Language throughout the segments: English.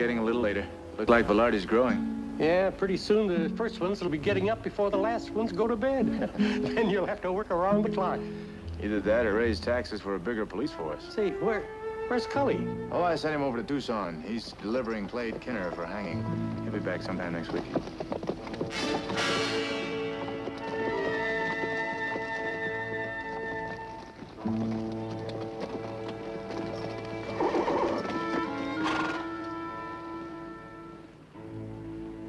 Getting a little later. Looks like Velarde's growing. Yeah, pretty soon the first ones will be getting up before the last ones go to bed. Then you'll have to work around the clock. Either that or raise taxes for a bigger police force. Say, where's Cully? Oh, I sent him over to Tucson. He's delivering Clay Kinner for hanging. He'll be back sometime next week.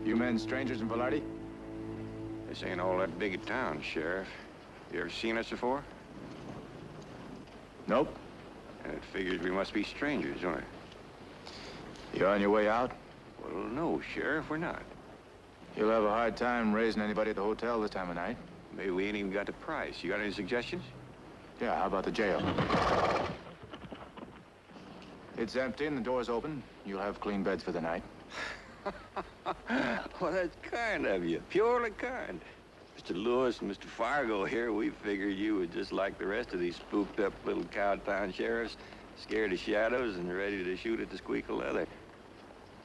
You men strangers in Velarde? This ain't all that big a town, Sheriff. You ever seen us before? Nope. And it figures we must be strangers, don't it? You on your way out? Well, no, Sheriff, we're not. You'll have a hard time raising anybody at the hotel this time of night. Maybe we ain't even got the price. You got any suggestions? Yeah, how about the jail? It's empty and the door's open. You'll have clean beds for the night. Well, that's kind of you. Purely kind. Mr. Lewis and Mr. Fargo here, we figured you were just like the rest of these spooked up little cowtown sheriffs, scared of shadows and ready to shoot at the squeak of leather.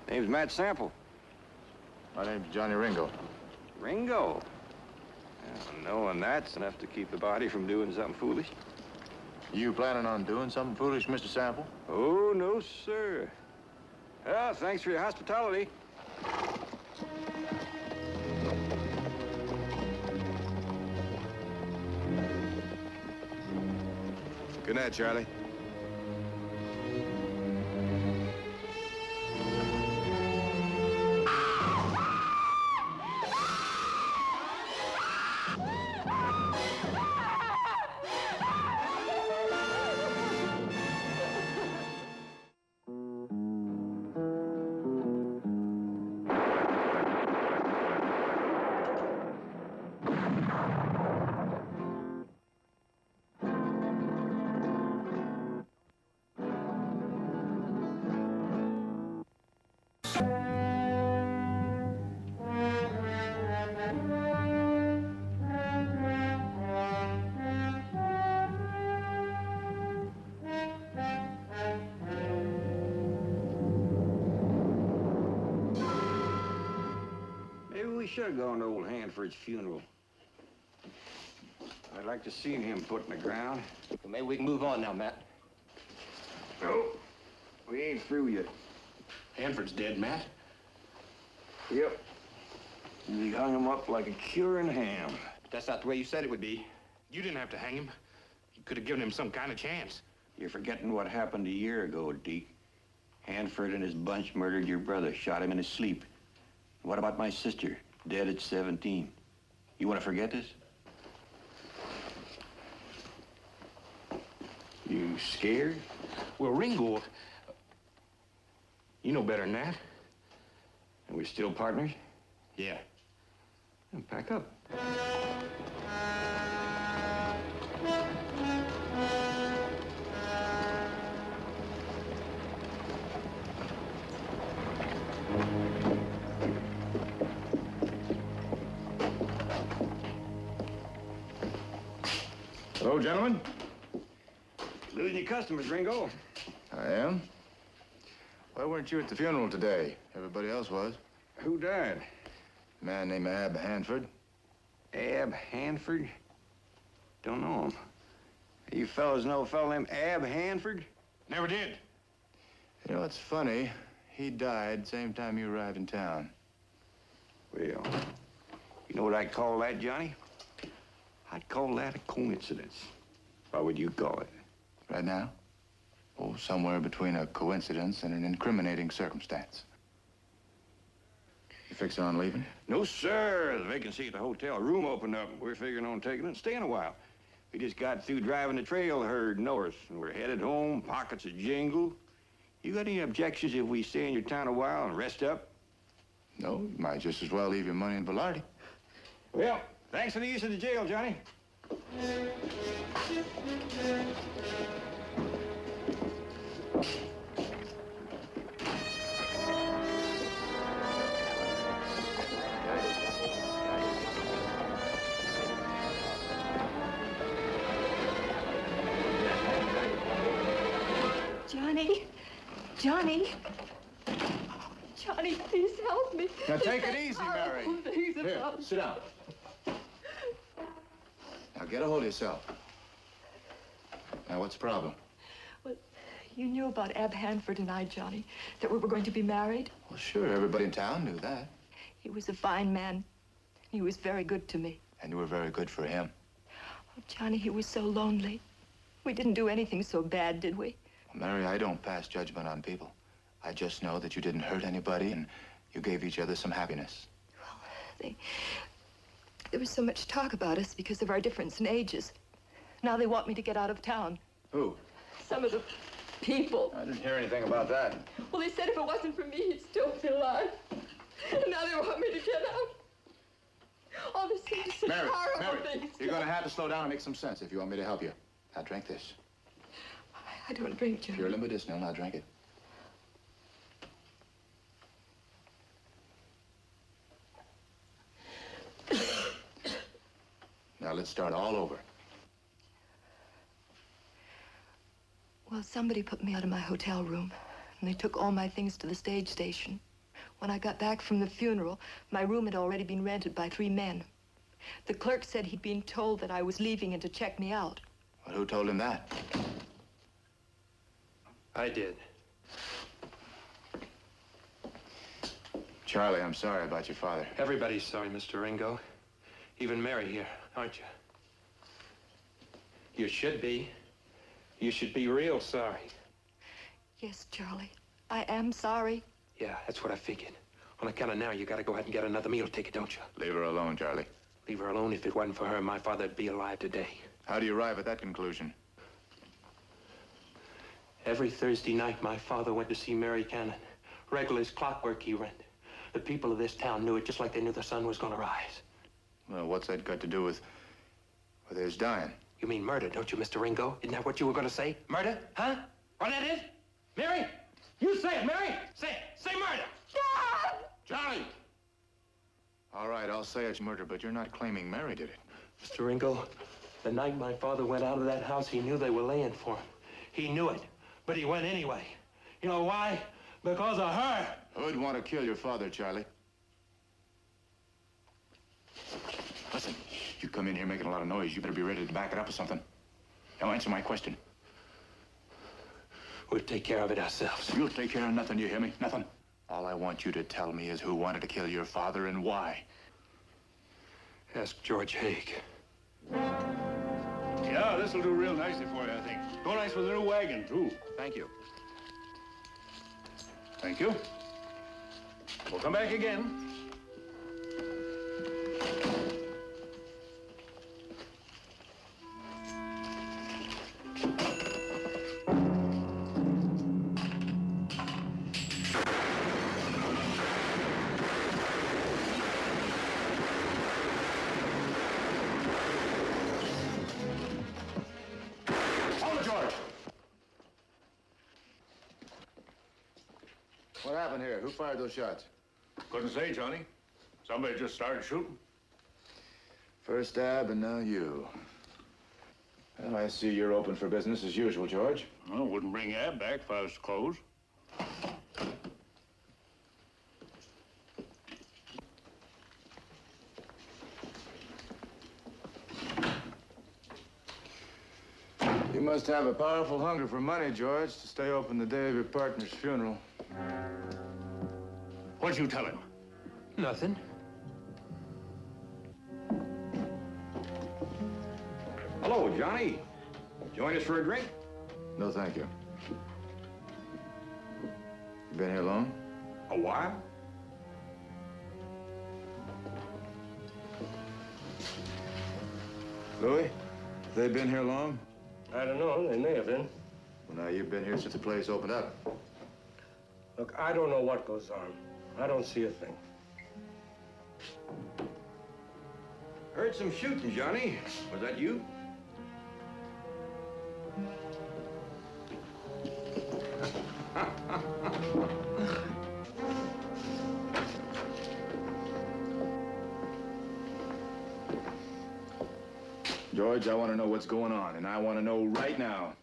Name's Matt Sample. My name's Johnny Ringo. Ringo? Well, knowing that's enough to keep the body from doing something foolish. You planning on doing something foolish, Mr. Sample? Oh, no, sir. Well, thanks for your hospitality. Good night, Charlie. We should have gone to old Hanford's funeral. I'd like to see him put in the ground. Well, maybe we can move on now, Matt. No, we ain't through yet. Hanford's dead, Matt. Yep. We hung him up like a curing ham. But that's not the way you said it would be. You didn't have to hang him. You could have given him some kind of chance. You're forgetting what happened a year ago, Deke. Hanford and his bunch murdered your brother, shot him in his sleep. What about my sister, dead at 17? You want to forget this? You scared? Well, Ringo, you know better than that. And we're still partners? Yeah. Then pack up. Hello, gentlemen. Losing your customers, Ringo. I am. Why weren't you at the funeral today? Everybody else was. Who died? A man named Ab Hanford. Ab Hanford? Don't know him. You fellas know a fellow named Ab Hanford? Never did. You know, it's funny. He died same time you arrived in town. Well, you know what I'd call that, Johnny? I'd call that a coincidence. What would you call it? Right now? Oh, somewhere between a coincidence and an incriminating circumstance. You fixing on leaving? No, sir. The vacancy at the hotel room opened up. We're figuring on taking it and staying a while. We just got through driving the trail herd north, and we're headed home, pockets of jingle. You got any objections if we stay in your town a while and rest up? No, you might just as well leave your money in Velarde. Well, thanks for the use of the jail, Johnny. Johnny. Johnny, please help me. Now take it easy, Mary. Here, sit down. Now get a hold of yourself. Now, what's the problem? Well, you knew about Ab Hanford and I, Johnny, that we were going to be married. Well, sure, everybody in town knew that. He was a fine man. He was very good to me. And you were very good for him. Oh, Johnny, he was so lonely. We didn't do anything so bad, did we? Mary, I don't pass judgment on people. I just know that you didn't hurt anybody and you gave each other some happiness. Well, there was so much talk about us because of our difference in ages. Now they want me to get out of town. Who? Some of the people. I didn't hear anything about that. Well, they said if it wasn't for me, he'd still be alive. And now they want me to get out. Oh, this seems such Mary, horrible Mary, things. you're going to have to slow down and make some sense if you want me to help you. Now, drink this. I don't drink, Johnny. Purely medicinal. Now, drink it. Now, let's start all over. Well, somebody put me out of my hotel room, and they took all my things to the stage station. When I got back from the funeral, my room had already been rented by 3 men. The clerk said he'd been told that I was leaving and to check me out. Well, who told him that? I did. Charlie, I'm sorry about your father. Everybody's sorry, Mr. Ringo. Even Mary here, aren't you? You should be. You should be real sorry. Yes, Charlie, I am sorry. Yeah, that's what I figured. On account of now, you gotta go ahead and get another meal ticket, don't you? Leave her alone, Charlie. Leave her alone. If it wasn't for her, my father'd be alive today. How do you arrive at that conclusion? Every Thursday night, my father went to see Mary Cannon. Regular as clockwork he went. The people of this town knew it just like they knew the sun was gonna rise. Well, what's that got to do with his dying? You mean murder, don't you, Mr. Ringo? Isn't that what you were gonna say? Murder? Huh? What that is? Mary? You say it, Mary! Say it! Say murder! Dad! Charlie! All right, I'll say it's murder, but you're not claiming Mary did it. Mr. Ringo, the night my father went out of that house, he knew they were laying for him. He knew it, but he went anyway. You know why? Because of her. Who'd want to kill your father, Charlie? Listen, you come in here making a lot of noise. You better be ready to back it up or something. Now answer my question. We'll take care of it ourselves. You'll take care of nothing, you hear me? Nothing. All I want you to tell me is who wanted to kill your father and why. Ask George Haig. Yeah, this'll do real nicely for you, I think. Go nice with the new wagon, too. Thank you. Thank you. We'll come back again. What happened here? Who fired those shots? Couldn't say, Johnny. Somebody just started shooting. First Ab and now you. Well, I see you're open for business as usual, George. Well, wouldn't bring Ab back if I was to close. You must have a powerful hunger for money, George, to stay open the day of your partner's funeral. What'd you tell him? Nothing. Hello, Johnny. Join us for a drink? No, thank you. You been here long? A while? Louis, they been here long? I don't know. They may have been. Well, now, you've been here since the place opened up. Look, I don't know what goes on. I don't see a thing. Heard some shooting, Johnny. Was that you? George, I want to know what's going on, and I want to know right now.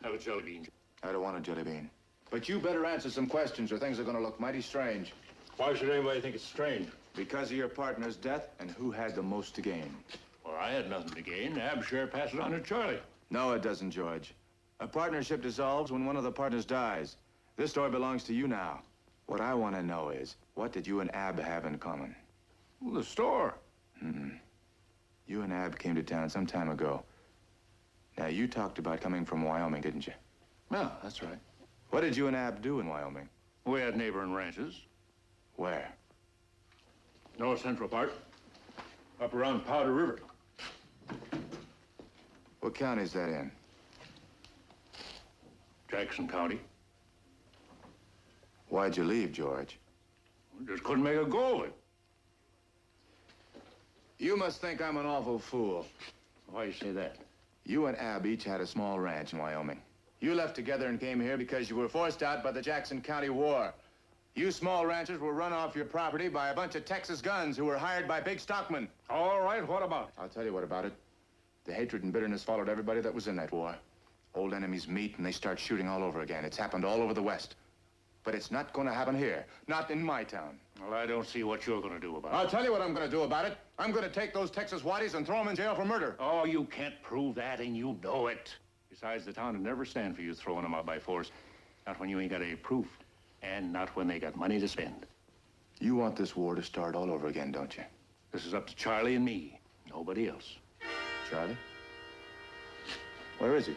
Have a jelly bean. I don't want a jelly bean. But you better answer some questions or things are gonna look mighty strange. Why should anybody think it's strange? Because of your partner's death and who had the most to gain. Well, I had nothing to gain. Ab's share passes on to Charlie. No, it doesn't, George. A partnership dissolves when one of the partners dies. This store belongs to you now. What I want to know is, what did you and Ab have in common? Well, the store. You and Ab came to town some time ago. Now, you talked about coming from Wyoming, didn't you? Yeah, that's right. What did you and Ab do in Wyoming? We had neighboring ranches. Where? North Central part. Up around Powder River. What county is that in? Jackson County. Why'd you leave, George? We just couldn't make a go of it. You must think I'm an awful fool. Why you say that? You and Ab each had a small ranch in Wyoming. You left together and came here because you were forced out by the Jackson County War. You small ranchers were run off your property by a bunch of Texas guns who were hired by big stockmen. All right, what about it? I'll tell you what about it. The hatred and bitterness followed everybody that was in that war. Old enemies meet and they start shooting all over again. It's happened all over the West. But it's not going to happen here. Not in my town. Well, I don't see what you're going to do about I'll it. tell you what I'm going to do about it. I'm going to take those Texas whiteys and throw them in jail for murder. Oh, you can't prove that, and you know it. Besides, the town would never stand for you throwing them out by force. Not when you ain't got any proof. And not when they got money to spend. You want this war to start all over again, don't you? This is up to Charlie and me. Nobody else. Charlie? Where is he?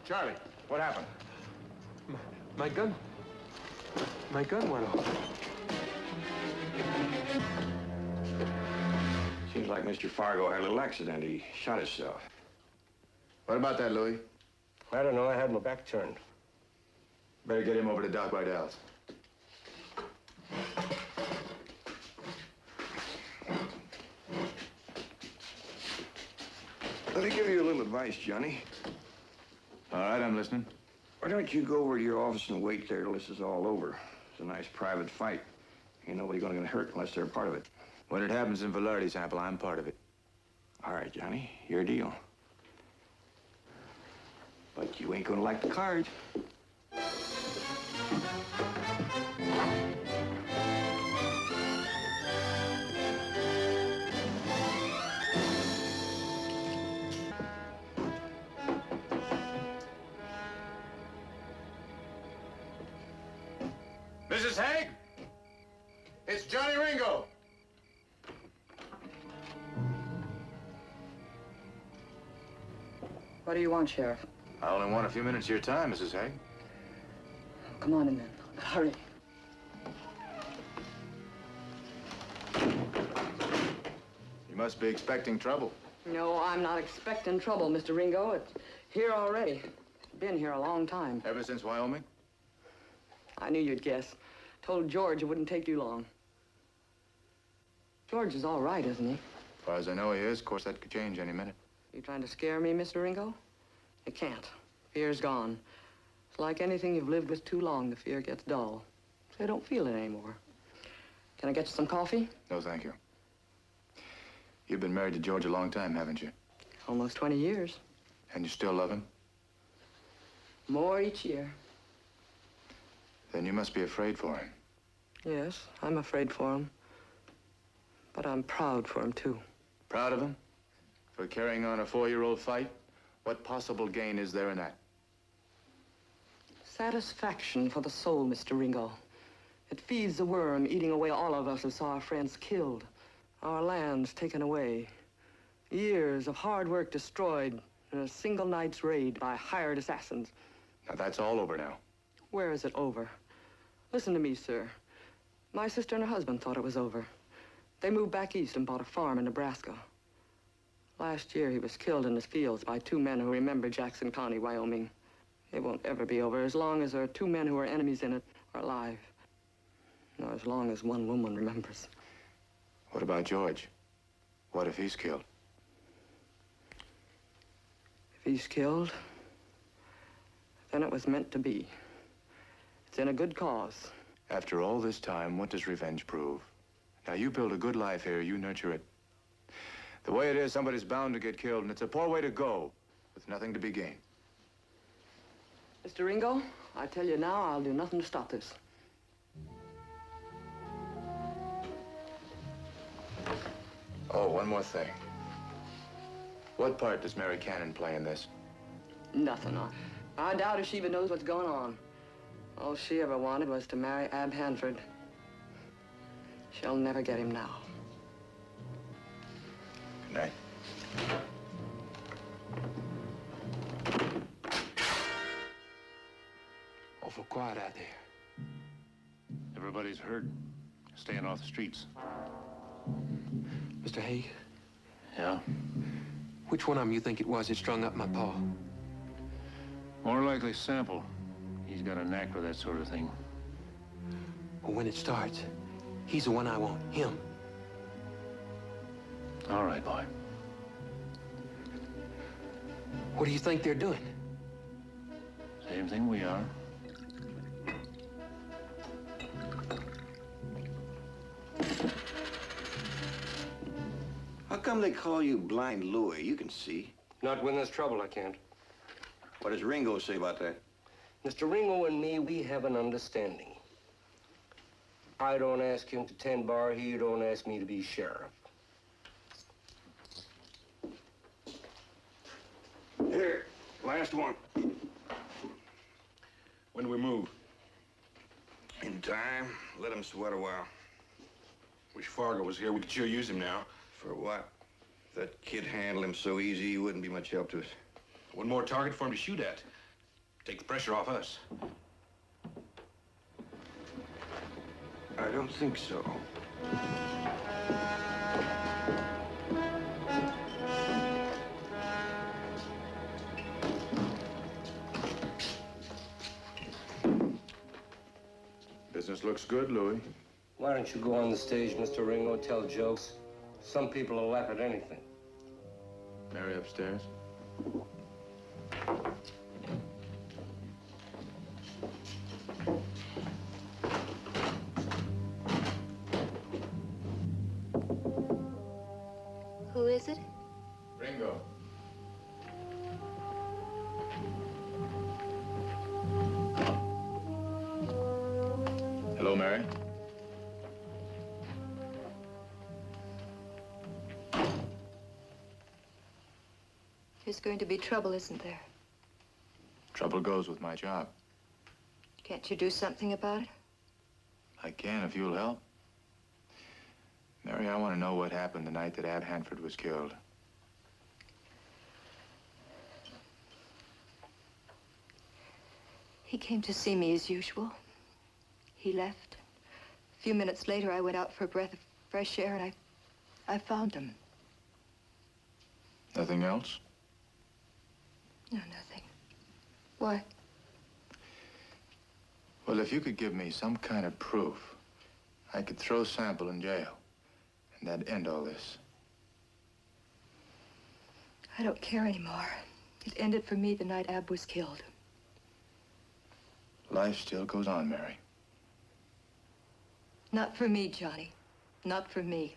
Charlie, what happened? My gun went off. Seems like Mr. Fargo had a little accident. He shot himself. What about that, Louis? I don't know. I had my back turned. Better get him over to Doc Rydell's. Let me give you a little advice, Johnny. All right, I'm listening. Why don't you go over to your office and wait there till this is all over? It's a nice private fight. Ain't nobody gonna get hurt unless they're a part of it. When it happens in Velarde's sample, I'm part of it. All right, Johnny, your deal. But you ain't gonna like the card. Mrs. Haig? It's Johnny Ringo. What do you want, Sheriff? I only want a few minutes of your time, Mrs. Haig. Come on in then. Hurry. You must be expecting trouble. No, I'm not expecting trouble, Mr. Ringo. It's here already. Been here a long time. Ever since Wyoming? I knew you'd guess. Told George it wouldn't take you long. George is all right, isn't he? As far as I know, he is. Of course, that could change any minute. You trying to scare me, Mr. Ringo? It can't. Fear's gone. It's like anything you've lived with too long. The fear gets dull. So you don't feel it anymore. Can I get you some coffee? No, thank you. You've been married to George a long time, haven't you? Almost 20 years. And you still love him? More each year. Then you must be afraid for him. Yes, I'm afraid for him. But I'm proud for him, too. Proud of him? For carrying on a 4-year-old fight? What possible gain is there in that? Satisfaction for the soul, Mr. Ringo. It feeds the worm, eating away all of us who saw our friends killed, our lands taken away, years of hard work destroyed in a single night's raid by hired assassins. Now, that's all over now. Where is it over? Listen to me, sir. My sister and her husband thought it was over. They moved back east and bought a farm in Nebraska. Last year, he was killed in his fields by 2 men who remember Jackson County, Wyoming. It won't ever be over as long as there are 2 men who are enemies in it are alive. Nor as long as one woman remembers. What about George? What if he's killed? If he's killed, then it was meant to be. It's in a good cause. After all this time, what does revenge prove? Now, you build a good life here. You nurture it. The way it is, somebody's bound to get killed, and it's a poor way to go with nothing to be gained. Mr. Ringo, I tell you now, I'll do nothing to stop this. Oh, one more thing. What part does Mary Cannon play in this? Nothing. I doubt if she even knows what's going on. All she ever wanted was to marry Ab Hanford. She'll never get him now. Good night. Awful quiet out there. Everybody's heard. Staying off the streets. Mr. Haig, Yeah? which one of them you think it was that strung up my paw? More likely Sample. He's got a knack for that sort of thing. Well, when it starts, he's the one I want. Him. All right, boy. What do you think they're doing? Same thing we are. How come they call you Blind Louie? You can see. Not when there's trouble, I can't. What does Ringo say about that? Mr. Ringo and me, we have an understanding. I don't ask him to tend bar, he don't ask me to be sheriff. Here, last one. When do we move? In time, let him sweat a while. Wish Fargo was here. We could sure use him now. For what? If that kid handled him so easy, he wouldn't be much help to us. One more target for him to shoot at. Take the pressure off us. I don't think so. Business looks good, Louis. Why don't you go on the stage, Mr. Ringo, tell jokes? Some people will laugh at anything. Mary upstairs. Who is it? Ringo. Hello, Mary. There's going to be trouble, isn't there? Trouble goes with my job. Can't you do something about it? I can if you'll help. Mary, I want to know what happened the night that Ab Hanford was killed. He came to see me as usual. He left. A few minutes later, I went out for a breath of fresh air, and I found him. Nothing else? No, nothing. Why? Well, if you could give me some kind of proof, I could throw Sample in jail, and that'd end all this. I don't care anymore. It ended for me the night Ab was killed. Life still goes on, Mary. Not for me, Johnny. Not for me.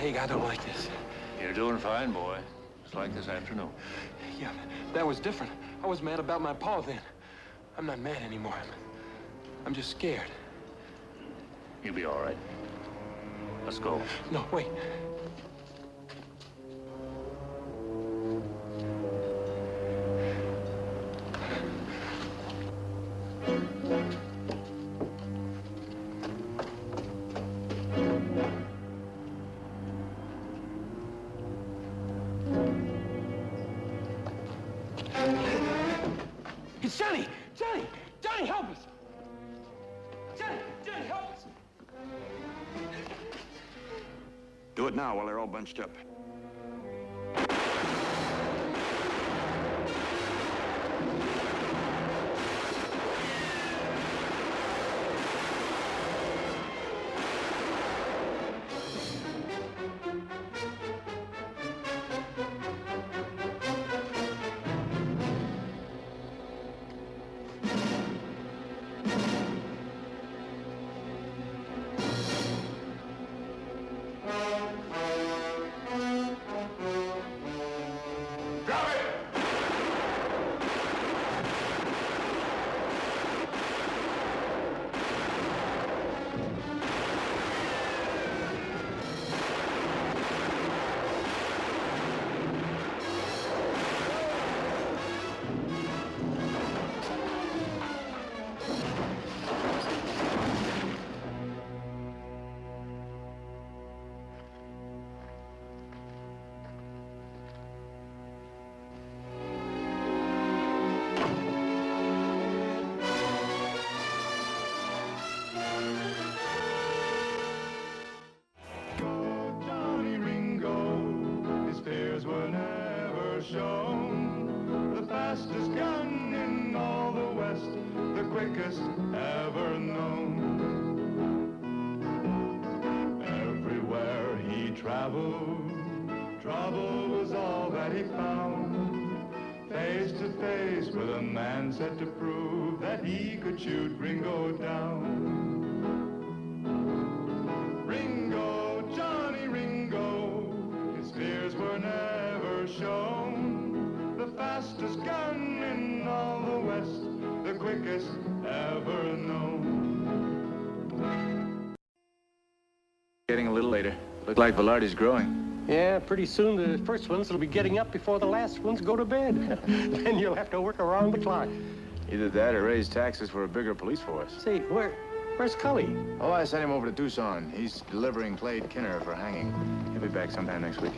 Haig, I don't like this. You're doing fine, boy. Just like this afternoon. Yeah, that was different. I was mad about my paw then. I'm not mad anymore. I'm just scared. You'll be all right. Let's go. No, wait. It's Johnny! Johnny! Johnny, help us! Johnny! Johnny, help us! Do it now while they're all bunched up. Johnny Ringo, his fears were never shown. The fastest gun in all the West, the quickest ever known. Everywhere he traveled, trouble was all that he found. Face to face with a man set to prove that he could shoot Ringo down. Ringo, Johnny Ringo, his fears were never shown. The fastest gun in all the West, the quickest ever known. Getting a little later. Look like Velarde's growing. Yeah, pretty soon the first ones will be getting up before the last ones go to bed. Then you'll have to work around the clock. Either that or raise taxes for a bigger police force. Say, where's Cully? Oh, I sent him over to Tucson. He's delivering Clade Kinner for hanging. He'll be back sometime next week.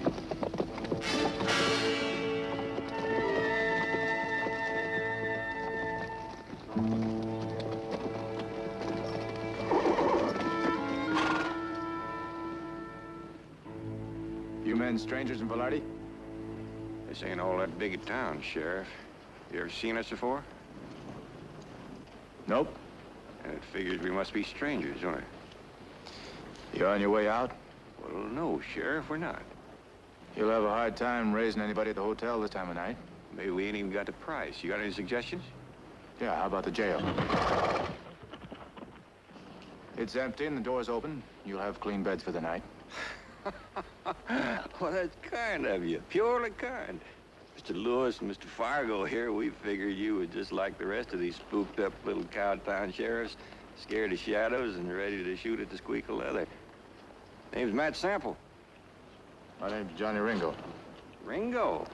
You men strangers in Velarde? This ain't all that big a town, Sheriff. You ever seen us before? Nope. And it figures we must be strangers, don't it? You on your way out? Well, no, Sheriff, we're not. You'll have a hard time raising anybody at the hotel this time of night. Maybe we ain't even got the price. You got any suggestions? Yeah, how about the jail? It's empty and the door's open. You'll have clean beds for the night. Well, that's kind of you. Purely kind. Mr. Lewis and Mr. Fargo here, we figured you were just like the rest of these spooked up little cowtown sheriffs, scared of shadows and ready to shoot at the squeak of leather. Name's Matt Sample. My name's Johnny Ringo. Ringo?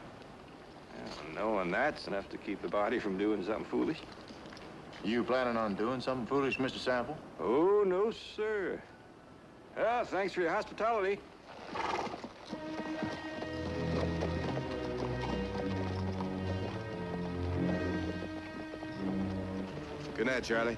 Well, knowing that's enough to keep the body from doing something foolish. You planning on doing something foolish, Mr. Sample? Oh, no, sir. Well, thanks for your hospitality. Good night, Charlie.